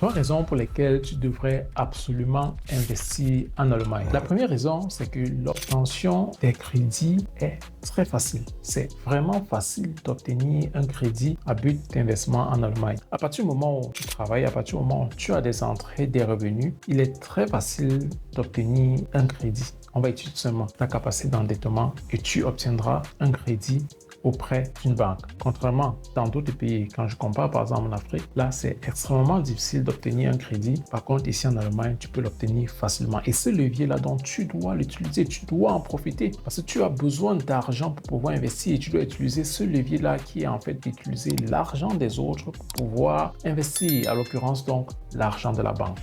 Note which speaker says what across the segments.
Speaker 1: Trois raisons pour lesquelles tu devrais absolument investir en Allemagne. La première raison, c'est que l'obtention des crédits est très facile. C'est vraiment facile d'obtenir un crédit à but d'investissement en Allemagne. À partir du moment où tu travailles, à partir du moment où tu as des entrées, des revenus, il est très facile d'obtenir un crédit. On va étudier seulement ta capacité d'endettement et tu obtiendras un crédit auprès d'une banque. Contrairement dans d'autres pays, quand je compare par exemple en Afrique, là c'est extrêmement difficile d'obtenir un crédit. Par contre, ici en Allemagne, tu peux l'obtenir facilement. Et ce levier-là, donc tu dois l'utiliser, tu dois en profiter parce que tu as besoin d'argent pour pouvoir investir et tu dois utiliser ce levier-là qui est en fait d'utiliser l'argent des autres pour pouvoir investir, à l'occurrence donc l'argent de la banque.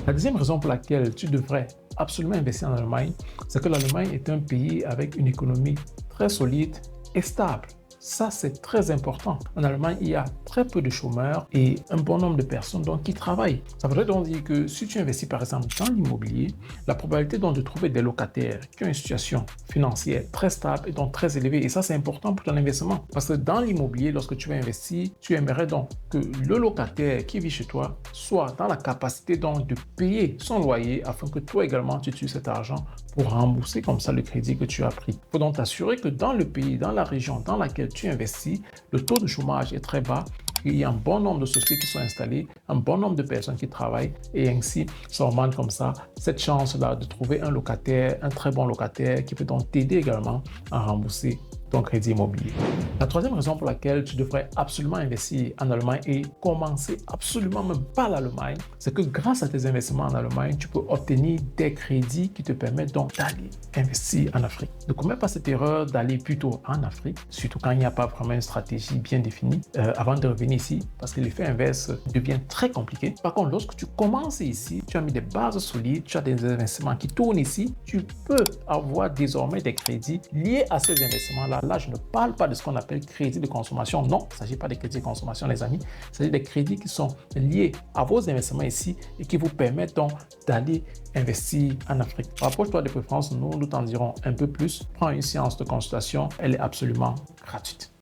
Speaker 1: La deuxième raison pour laquelle tu devrais absolument investir en Allemagne, c'est que l'Allemagne est un pays avec une économie très solide et stable. Ça, c'est très important. En Allemagne, il y a très peu de chômeurs et un bon nombre de personnes donc, qui travaillent. Ça voudrait donc dire que si tu investis par exemple dans l'immobilier, la probabilité donc, de trouver des locataires qui ont une situation financière très stable est donc très élevée. Et ça, c'est important pour ton investissement. Parce que dans l'immobilier, lorsque tu vas investir, tu aimerais donc que le locataire qui vit chez toi soit dans la capacité donc, de payer son loyer afin que toi également, tu utilises cet argent pour rembourser comme ça le crédit que tu as pris. Il faut donc t'assurer que dans le pays, dans la région dans laquelle tu investis, le taux de chômage est très bas. Il y a un bon nombre de sociétés qui sont installées, un bon nombre de personnes qui travaillent et ainsi, ça augmente comme ça cette chance-là de trouver un locataire, un très bon locataire qui peut donc t'aider également à rembourser ton crédit immobilier. La troisième raison pour laquelle tu devrais absolument investir en Allemagne et commencer absolument même par l'Allemagne, c'est que grâce à tes investissements en Allemagne, tu peux obtenir des crédits qui te permettent donc d'aller investir en Afrique. Ne commets pas cette erreur d'aller plutôt en Afrique, surtout quand il n'y a pas vraiment une stratégie bien définie avant de revenir ici, parce que l'effet inverse devient très compliqué. Par contre, lorsque tu commences ici, tu as mis des bases solides, tu as des investissements qui tournent ici, tu peux avoir désormais des crédits liés à ces investissements-là. Là, je ne parle pas de ce qu'on appelle crédit de consommation. Non, il ne s'agit pas de crédit de consommation, les amis. Il s'agit des crédits qui sont liés à vos investissements ici et qui vous permettent donc d'aller investir en Afrique. Rapproche-toi de préférence, nous t'en dirons un peu plus. Prends une séance de consultation, elle est absolument gratuite.